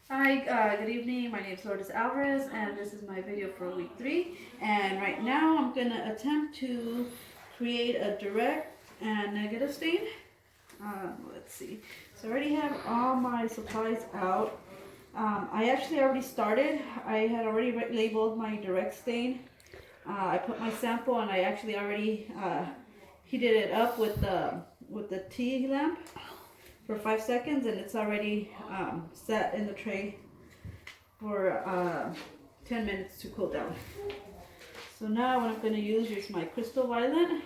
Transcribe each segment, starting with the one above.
Hi, good evening. My name is Lourdes Alvarez, and this is my video for week 3. And right now, I'm gonna attempt to create a direct and negative stain. Let's see. So I already have all my supplies out. I actually already started. I had already labeled my direct stain. I put my sample, and I actually already heated it up with the tea lamp for 5 seconds, and it's already set in the tray for 10 minutes to cool down. So now what I'm going to use is my crystal violet,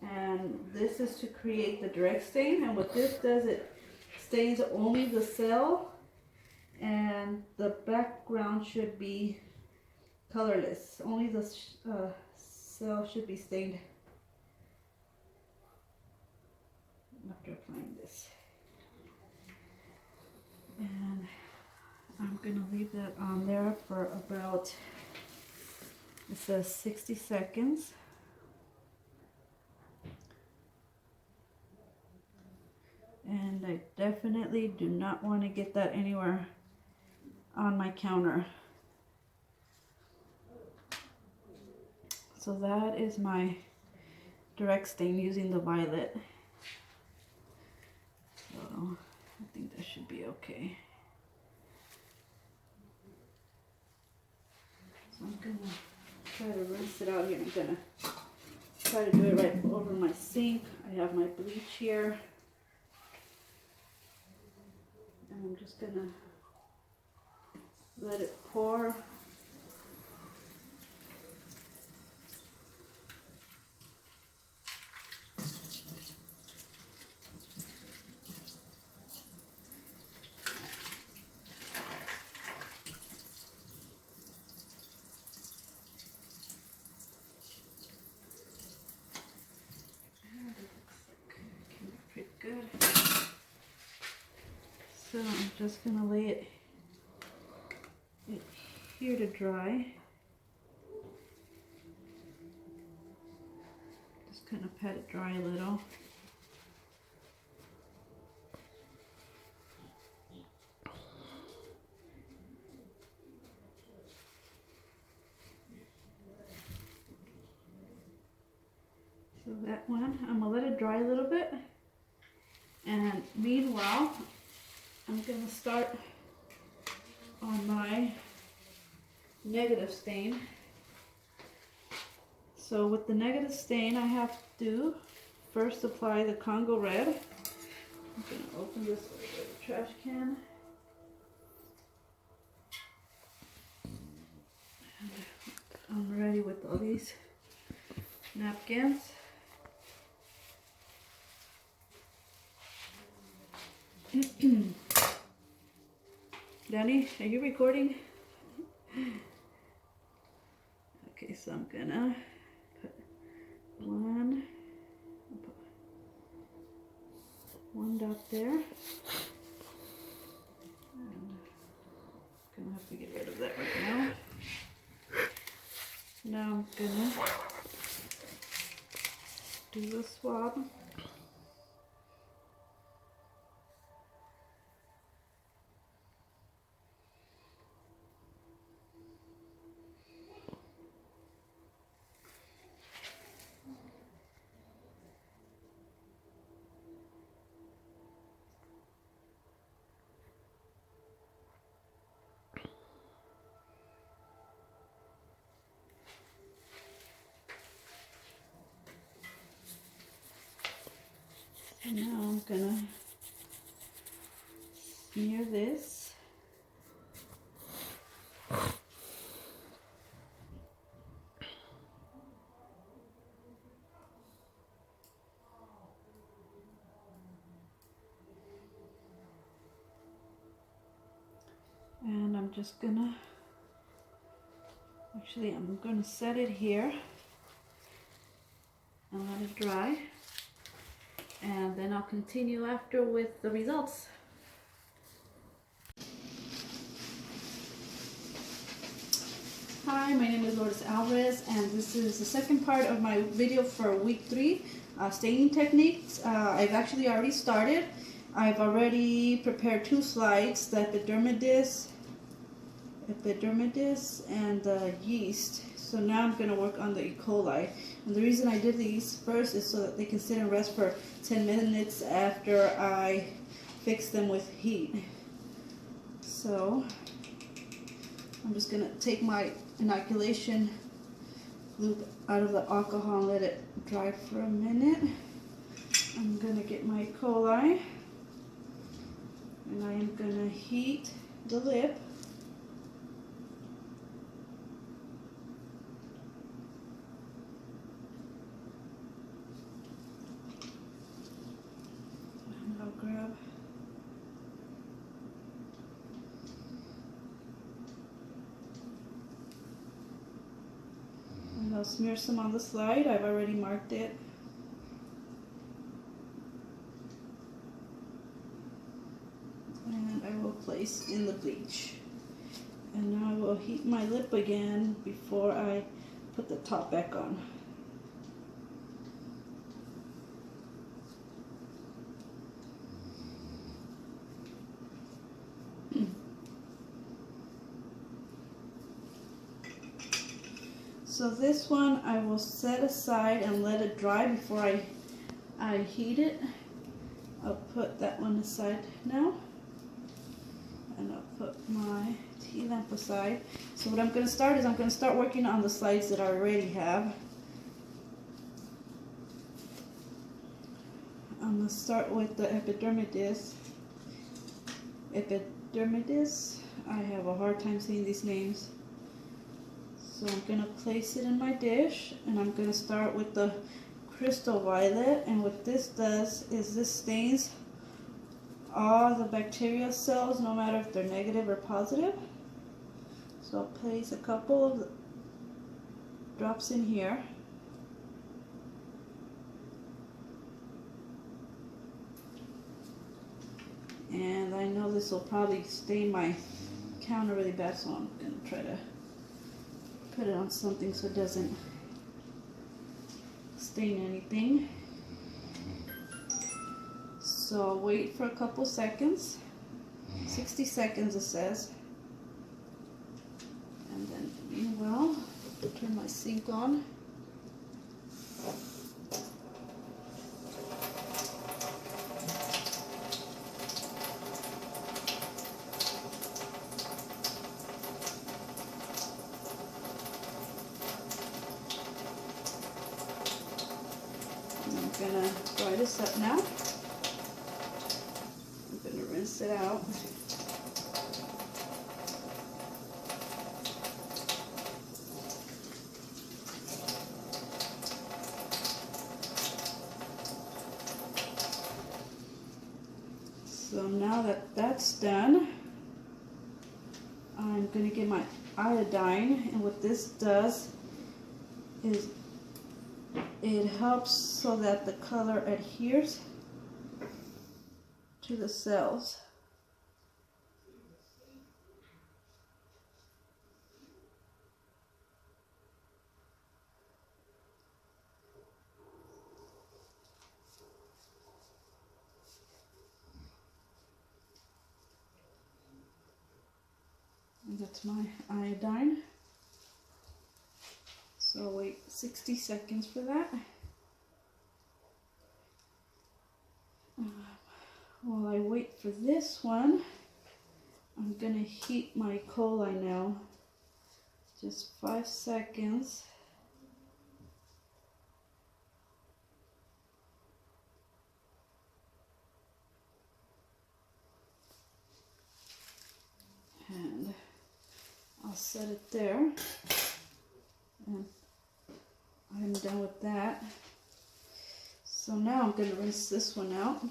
and this is to create the direct stain. And what this does, it stains only the cell, and the background should be colorless. Only the cell should be stained after applying this. And I'm gonna leave that on there for about, it says 60 seconds. And I definitely do not want to get that anywhere on my counter. So that is my direct stain using the violet. So I think that should be okay. So I'm gonna try to rinse it out here. I'm gonna try to do it right over my sink. I have my bleach here. And I'm just gonna let it pour. Pretty good. So I'm just gonna lay it here to dry. Just kind of pat it dry a little. So that one, I'm gonna let it dry a little bit. And meanwhile, I'm gonna start on my negative stain. So with the negative stain, I have to first apply the Congo Red. I'm gonna open this trash can. And I'm ready with all these napkins. Danny, are you recording? Okay, so I'm gonna put one dot there. And gonna have to get rid of that right now. Now I'm gonna do a swab. And now I'm gonna smear this. And I'm just gonna, actually I'm gonna set it here and let it dry. And then I'll continue after with the results. Hi, my name is Lourdes Alvarez, and this is the second part of my video for week 3, staining techniques. I've actually already started. I've already prepared 2 slides, the epidermidis and the yeast. So now I'm going to work on the E. coli. And the reason I did these first is so that they can sit and rest for 10 minutes after I fix them with heat. So I'm just going to take my inoculation loop out of the alcohol and let it dry for a minute. I'm going to get my E. coli and I am going to heat the lip. And I'll grab and I'll smear some on the slide. I've already marked it. And I will place in the bleach. And now I will heat my lip again before I put the top back on. So this one I will set aside and let it dry before I heat it. I'll put that one aside now. And I'll put my tea lamp aside. So what I'm going to start is I'm going to start working on the slides that I already have. I'm going to start with the epidermidis. I have a hard time saying these names. So I'm going to place it in my dish, and I'm going to start with the crystal violet. And what this does is this stains all the bacterial cells, no matter if they're negative or positive. So I'll place a couple of drops in here. And I know this will probably stain my counter really bad, so I'm going to try to put it on something so it doesn't stain anything. So I'll wait for a couple seconds, 60 seconds it says, and then meanwhile turn my sink on. I'm gonna dry this up now. I'm gonna rinse it out. So now that that's done, I'm gonna get my iodine, and what this does is it helps so that the color adheres to the cells. And that's my iodine. So wait 60 seconds for that. While I wait for this one, I'm gonna heat my E. coli now. Just 5 seconds. And I'll set it there. And I'm done with that. So now I'm going to rinse this one out.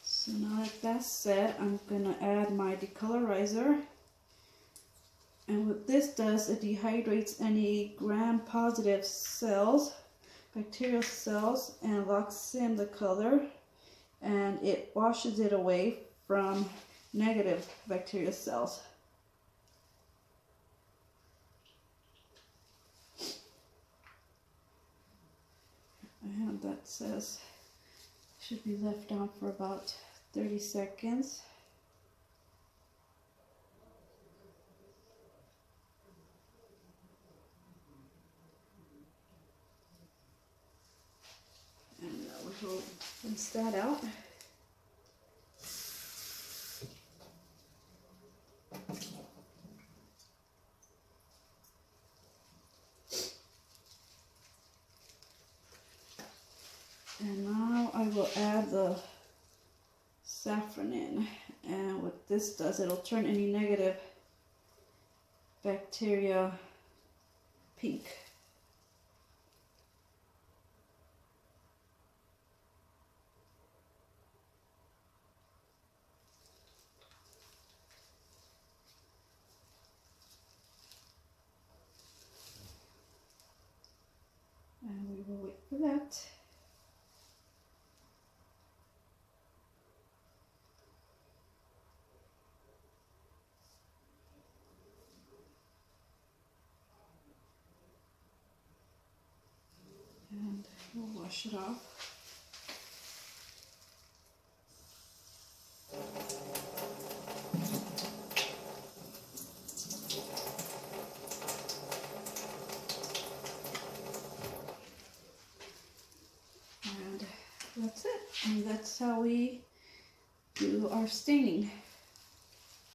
So now that that's set, I'm going to add my decolorizer. And what this does, it dehydrates any gram-positive cells, bacterial cells, and locks in the color, and it washes it away from negative bacterial cells. that says should be left on for about 30 seconds. And we will rinse that out. And now I will add the saffron in, and what this does, it'll turn any negative bacteria pink. And we will wait for that. And we'll wash it off. And that's it. And that's how we do our staining.